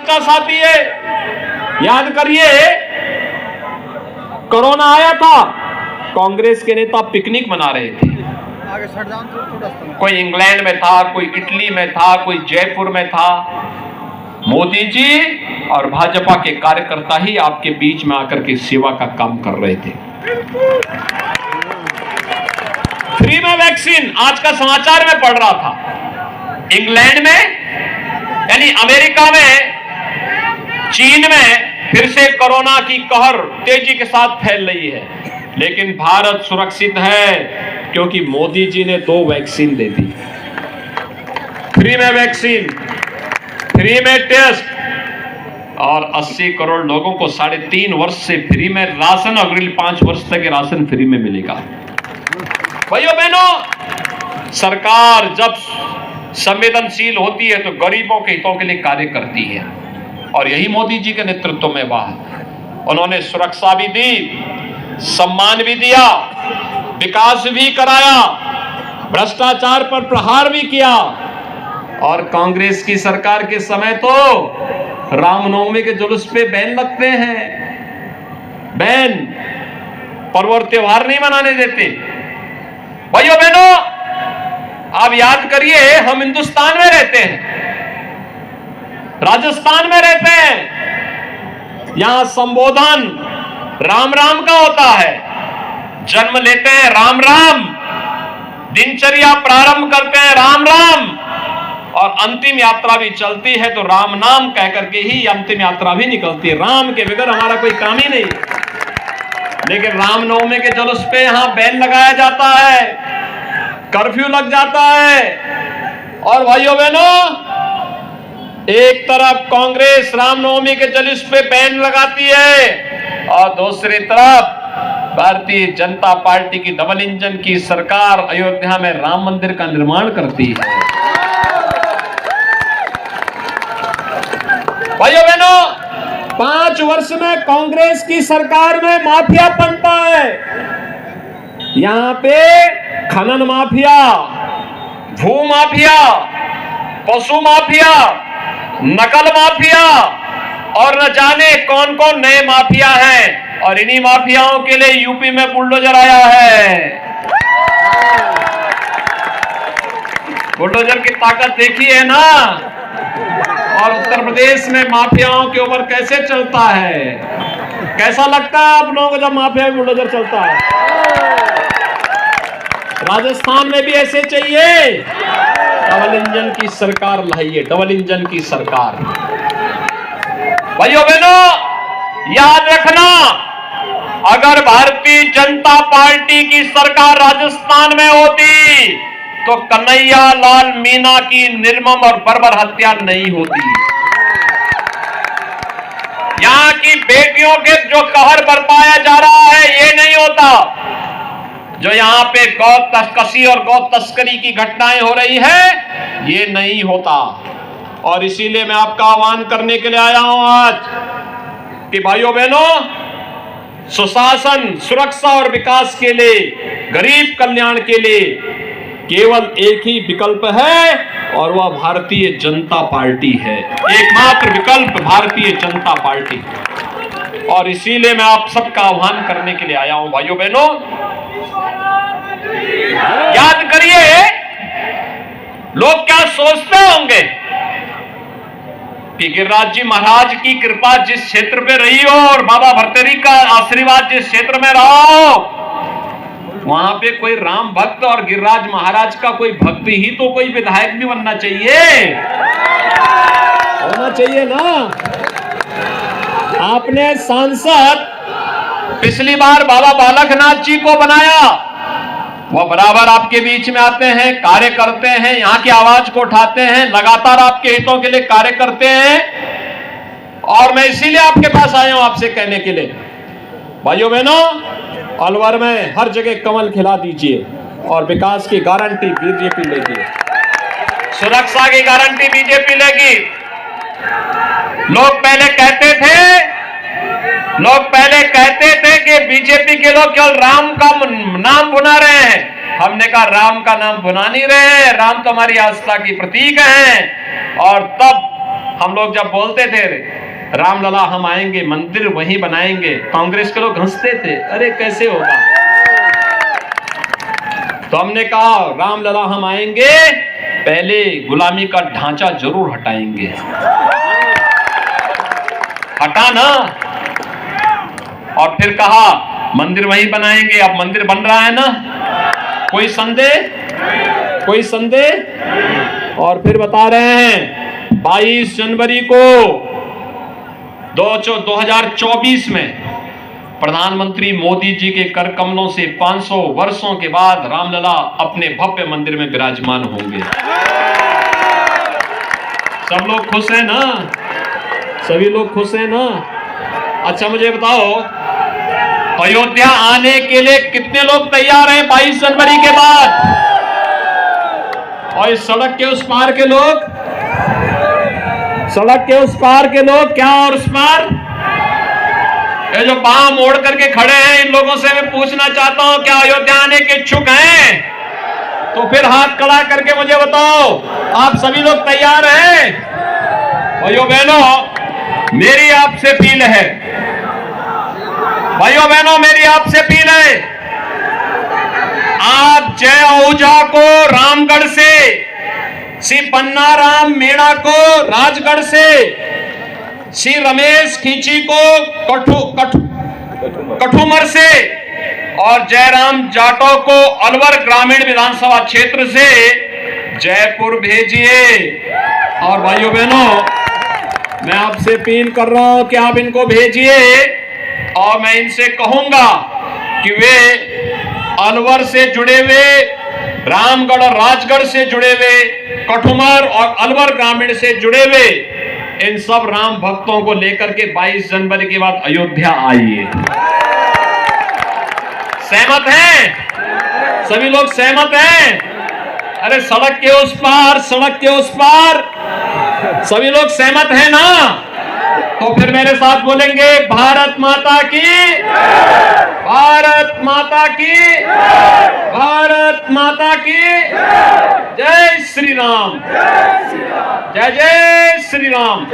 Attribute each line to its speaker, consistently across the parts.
Speaker 1: का साथी है। याद करिए, कोरोना आया था, कांग्रेस के नेता पिकनिक मना रहे थे। कोई इंग्लैंड में था, कोई इटली में था, कोई जयपुर में था। मोदी जी और भाजपा के कार्यकर्ता ही आपके बीच में आकर के सेवा का काम कर रहे थे। फ्री में वैक्सीन, आज का समाचार में पढ़ रहा था, इंग्लैंड में यानी अमेरिका में, चीन में फिर से कोरोना की कहर तेजी के साथ फैल रही है, लेकिन भारत सुरक्षित है क्योंकि मोदी जी ने 2 वैक्सीन दे दी। फ्री में वैक्सीन, फ्री में टेस्ट, और 80 करोड़ लोगों को 3.5 वर्ष से फ्री में राशन, अगले 5 वर्ष तक राशन फ्री में मिलेगा। भाइयों बहनों, सरकार जब संवेदनशील होती है तो गरीबों के हितों के लिए कार्य करती है, और यही मोदी जी के नेतृत्व में हुआ है। उन्होंने सुरक्षा भी दी, सम्मान भी दिया, विकास भी कराया, भ्रष्टाचार पर प्रहार भी किया। और कांग्रेस की सरकार के समय तो रामनवमी के जुलूस पे बैन लगते हैं, बैन, पर्व और त्योहार नहीं मनाने देते। भाइयों बहनों, आप याद करिए, हम हिंदुस्तान में रहते हैं, राजस्थान में रहते हैं, यहां संबोधन राम राम का होता है। जन्म लेते हैं राम राम, दिनचर्या प्रारंभ करते हैं राम राम, और अंतिम यात्रा भी चलती है तो राम नाम कहकर के ही अंतिम यात्रा भी निकलती है। राम के बगैर हमारा कोई काम ही नहीं। लेकिन रामनवमी के जुलूस पे यहां बैन लगाया जाता है, कर्फ्यू लग जाता है। और भाइयों बहनों, एक तरफ कांग्रेस रामनवमी के जुलूस पे बैन लगाती है और दूसरी तरफ भारतीय जनता पार्टी की डबल इंजन की सरकार अयोध्या में राम मंदिर का निर्माण करती है। भाइयों बहनों, 5 वर्ष में कांग्रेस की सरकार में माफिया बनता है। यहां पे खनन माफिया, भू माफिया, पशु माफिया, नकल माफिया और न जाने कौन कौन नए माफिया हैं, और इन्हीं माफियाओं के लिए यूपी में बुलडोजर आया है। बुलडोजर की ताकत देखी है ना, और उत्तर प्रदेश में माफियाओं के ऊपर कैसे चलता है। कैसा लगता है आप लोगों को जब माफिया बुलडोजर चलता है? राजस्थान में भी ऐसे चाहिए, डबल इंजन की सरकार लाइए, डबल इंजन की सरकार। भाइयों बहनों, याद रखना, अगर भारतीय जनता पार्टी की सरकार राजस्थान में होती तो कन्हैया लाल मीणा की निर्मम और बर्बर हत्या नहीं होती। यहां की बेटियों के जो कहर बरपाया जा रहा है ये नहीं होता। जो यहां पे गौ तस्करी और गौ तस्करी की घटनाएं हो रही है ये नहीं होता। और इसीलिए मैं आपका आह्वान करने के लिए आया हूं आज कि भाइयों बहनों, सुशासन, सुरक्षा और विकास के लिए, गरीब कल्याण के लिए केवल एक ही विकल्प है और वह भारतीय जनता पार्टी है। एकमात्र विकल्प भारतीय जनता पार्टी। और इसीलिए मैं आप सबका आह्वान करने के लिए आया हूं। भाइयों बहनों, याद करिए, लोग क्या सोचते होंगे कि गिरिराज जी महाराज की कृपा जिस क्षेत्र पे रही हो और बाबा भर्तृहरि का आशीर्वाद जिस क्षेत्र में रहा हो, वहां पे कोई राम भक्त और गिरिराज महाराज का कोई भक्त ही तो कोई विधायक भी बनना चाहिए, होना चाहिए ना। आपने सांसद पिछली बार बाबा बालकनाथ जी को बनाया, वो बराबर आपके बीच में आते हैं, कार्य करते हैं, यहाँ की आवाज को उठाते हैं, लगातार आपके हितों के लिए कार्य करते हैं। और मैं इसीलिए आपके पास आया हूं आपसे कहने के लिए, भाइयों बहनों, अलवर में हर जगह कमल खिला दीजिए और विकास की गारंटी बीजेपी लेगी, सुरक्षा की गारंटी बीजेपी लेगी। लोग पहले कहते थे कि बीजेपी के लोग केवल राम का नाम बुना रहे हैं। हमने कहा राम का नाम बुना नहीं रहे हैं, राम तो हमारी आस्था की प्रतीक हैं। और तब हम लोग जब बोलते थे रामलला हम आएंगे, मंदिर वहीं बनाएंगे, कांग्रेस के लोग हंसते थे, अरे कैसे होगा। तो हमने कहा रामलला हम आएंगे, पहले गुलामी का ढांचा जरूर हटाएंगे। हटा ना, और फिर कहा मंदिर वहीं बनाएंगे। अब मंदिर बन रहा है ना, कोई संदेह, कोई संदेह। और फिर बता रहे हैं 22 जनवरी को 2024 में प्रधानमंत्री मोदी जी के कर कमलों से 500 वर्षों के बाद रामलला अपने भव्य मंदिर में विराजमान होंगे। सब लोग खुश हैं ना, सभी लोग खुश हैं ना। अच्छा मुझे बताओ, अयोध्या आने के लिए कितने लोग तैयार हैं 22 जनवरी के बाद? और इस सड़क के उस पार के लोग, सड़क के उस पार के लोग, क्या और उस पार, ये जो बाह मोड़ करके खड़े हैं, इन लोगों से मैं पूछना चाहता हूं क्या अयोध्या आने के इच्छुक हैं? तो फिर हाथ खड़ा करके मुझे बताओ, आप सभी लोग तैयार हैं? भाइयों बहनों, मेरी आपसे अपील है, भाइयों बहनों मेरी आपसे अपील है, आप जय आहूजा को रामगढ़ से, श्री पन्नाराम मीणा को राजगढ़ से, श्री रमेश खींची को कठुमर से और जयराम जाटव को अलवर ग्रामीण विधानसभा क्षेत्र से जयपुर भेजिए। और भाइयों बहनों मैं आपसे अपील कर रहा हूं कि आप इनको भेजिए, और मैं इनसे कहूंगा कि वे अलवर से जुड़े हुए, रामगढ़ और राजगढ़ से जुड़े हुए, कठुमर और अलवर ग्रामीण से जुड़े हुए इन सब राम भक्तों को लेकर के 22 जनवरी के बाद अयोध्या आइए। सहमत हैं? सभी लोग सहमत हैं? अरे सड़क के उस पार, सड़क के उस पार, सभी लोग सहमत हैं ना? तो फिर मेरे साथ बोलेंगे भारत माता की, भारत माता की, भारत माता की जय श्री राम, जय जय श्री राम।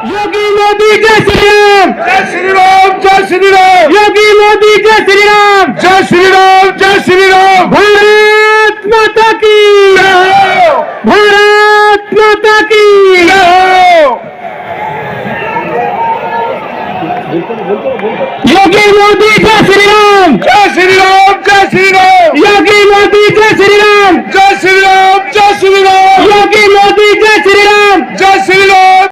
Speaker 2: योगी मोदी जय श्री राम,
Speaker 3: जय श्री राम, जय श्री राम,
Speaker 2: योगी मोदी जय श्री राम,
Speaker 3: जय श्री राम, जय श्री राम।
Speaker 2: भारत माता की, भारत माता की। योगी मोदी जय श्री राम,
Speaker 3: जय श्री राम, जय श्री राम,
Speaker 2: योगी मोदी जय श्री राम,
Speaker 3: जय श्री राम, जय श्री राम।